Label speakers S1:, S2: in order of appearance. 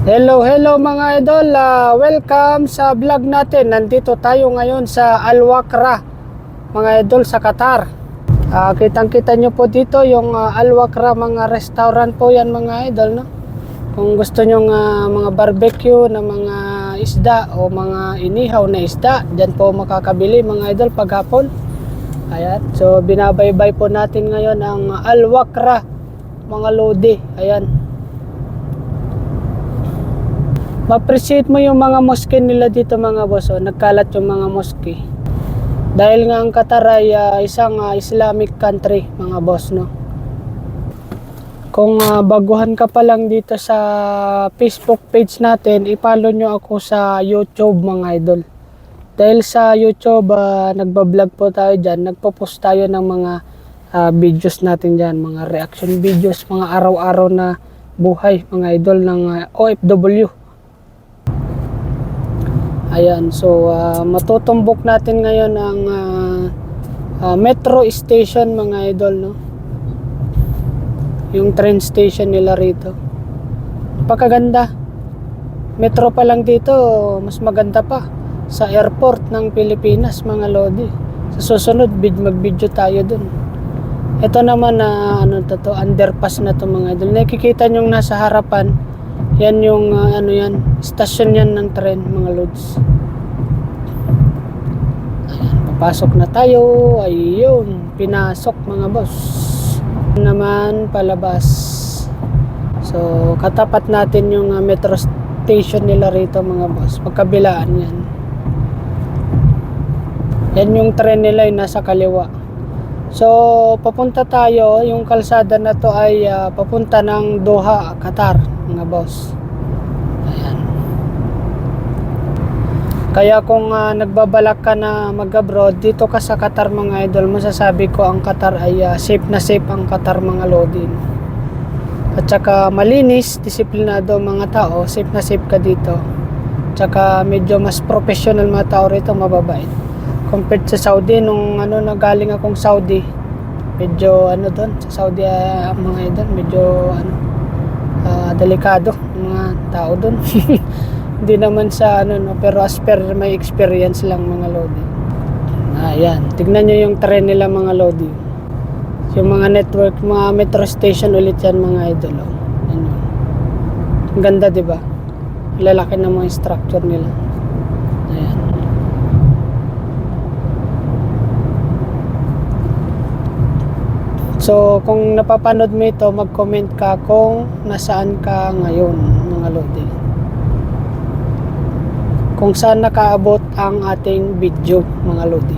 S1: Hello mga idol, welcome sa vlog natin. Nandito tayo ngayon sa Al Wakrah mga idol, sa Qatar. Kitang-kita nyo po dito yung Al Wakrah, mga restaurant po yan mga idol, no? Kung gusto nyo mga barbecue na mga isda o mga inihaw na isda, dyan po makakabili mga idol paghapon. Ayan, so binabaybay po natin ngayon ang Al Wakrah mga lodi. Ayan, ma-appreciate mo yung mga mosque nila dito mga boss. Nagkalat yung mga mosque dahil nga ang Qatar ay isang Islamic country mga boss, no? Kung baguhan ka pa lang dito sa Facebook page natin, i-follow nyo ako sa YouTube mga idol. Dahil sa YouTube nagbablog po tayo dyan, nagpo-post tayo ng mga videos natin dyan, mga reaction videos, mga araw-araw na buhay mga idol ng OFW. Ayan, so matutumbok natin ngayon ang metro station mga idol, no? Yung train station nila rito. Napakaganda. Metro pa lang dito, mas maganda pa sa airport ng Pilipinas mga lodi. Sa susunod, mag-video tayo dun. Ito naman underpass na to mga idol. Nakikita nyo nasa harapan, yan yung stasyon yan ng tren mga lods. Ayan, papasok na tayo. Ayun, pinasok mga boss. Naman palabas. So katapat natin yung metro station nila rito mga boss, magkabilaan yan. Yan yung tren nila yung nasa kaliwa. So papunta tayo, yung kalsada na to ay papunta ng Doha, Qatar mga boss. Ayan. Kaya kung nagbabalak ka na mag-abroad dito ka sa Qatar mga idol, masasabi ko ang Qatar ay safe na safe ang Qatar mga lodi. At saka malinis, disiplinado mga tao, safe na safe ka dito. At saka medyo mas professional mga tao rito, mababait. Compared sa Saudi, nung nagaling akong Saudi, medyo doon sa Saudi mga idol, medyo delikado mga tao doon. Hindi naman sa pero as per may experience lang mga lodi. Ayan, tignan nyo yung tren nila mga lodi. Yung mga network, mga metro station ulit yan mga idol. Ayan. Ang ganda, diba? Lalaki na mga structure nila. Ayan. So kung napapanood mo ito, mag-comment ka kung nasaan ka ngayon mga lodi, kung saan nakaabot ang ating video mga lodi.